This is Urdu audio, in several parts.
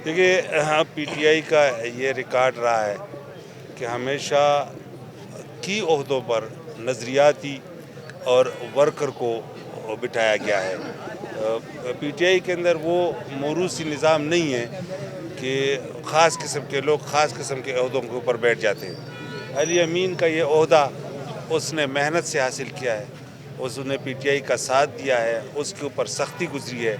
دیکھیے پی ٹی آئی کا یہ ریکارڈ رہا ہے کہ ہمیشہ کی عہدوں پر نظریاتی اور ورکر کو بٹھایا گیا ہے. پی ٹی آئی کے اندر وہ موروثی نظام نہیں ہے کہ خاص قسم کے لوگ خاص قسم کے عہدوں کے اوپر بیٹھ جاتے ہیں. علی امین کا یہ عہدہ اس نے محنت سے حاصل کیا ہے، اس نے پی ٹی آئی کا ساتھ دیا ہے، اس کے اوپر سختی گزری ہے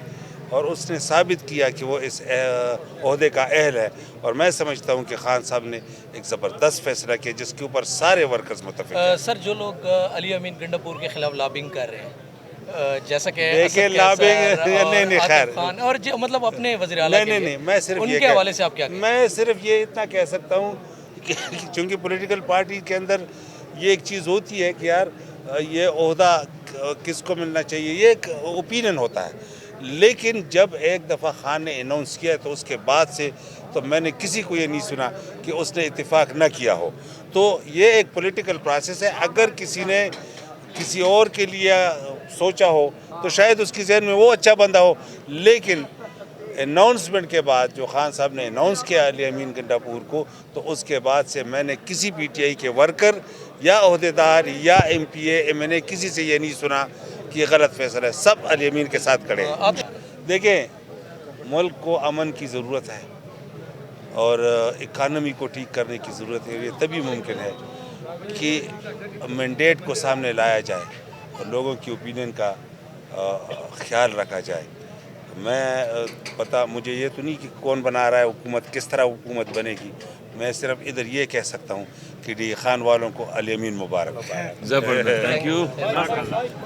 اور اس نے ثابت کیا کہ وہ اس عہدے کا اہل ہے. اور میں سمجھتا ہوں کہ خان صاحب نے ایک زبردست فیصلہ کیا جس کے اوپر سارے ورکرز متفق ہیں. سر، جو لوگ علی امین گنڈاپور کے خلاف لابنگ کر رہے ہیں، جیسا کہ دیکھیں لابنگ نہیں خیر خان اور مطلب اپنے وزیر اعلیٰ نہیں میں صرف ان کے حوالے سے آپ کیا کہیں؟ میں صرف یہ اتنا کہہ سکتا ہوں کہ چونکہ پولیٹیکل پارٹی کے اندر یہ ایک چیز ہوتی ہے کہ یار یہ عہدہ کس کو ملنا چاہیے، یہ ایک اوپینین ہوتا ہے. لیکن جب ایک دفعہ خان نے اناؤنس کیا تو اس کے بعد سے تو میں نے کسی کو یہ نہیں سنا کہ اس نے اتفاق نہ کیا ہو. تو یہ ایک پولیٹیکل پروسیس ہے. اگر کسی نے کسی اور کے لیے سوچا ہو تو شاید اس کی ذہن میں وہ اچھا بندہ ہو، لیکن اناؤنسمنٹ کے بعد جو خان صاحب نے اناؤنس کیا علی امین گنڈاپور کو، تو اس کے بعد سے میں نے کسی پی ٹی آئی کے ورکر یا عہدیدار یا ایم پی اے میں نے کسی سے یہ نہیں سنا کہ یہ غلط فیصلہ ہے. سب علی امین کے ساتھ کھڑے ہیں. دیکھیں ملک کو امن کی ضرورت ہے اور اکانومی کو ٹھیک کرنے کی ضرورت ہے. یہ تبھی ممکن ہے کہ مینڈیٹ کو سامنے لایا جائے اور لوگوں کی اوپینین کا خیال رکھا جائے. مجھے یہ تو نہیں کہ کون بنا رہا ہے حکومت، کس طرح حکومت بنے گی. میں صرف ادھر یہ کہہ سکتا ہوں کہ خان والوں کو علی امین مبارک. زبردست، تھینک یو.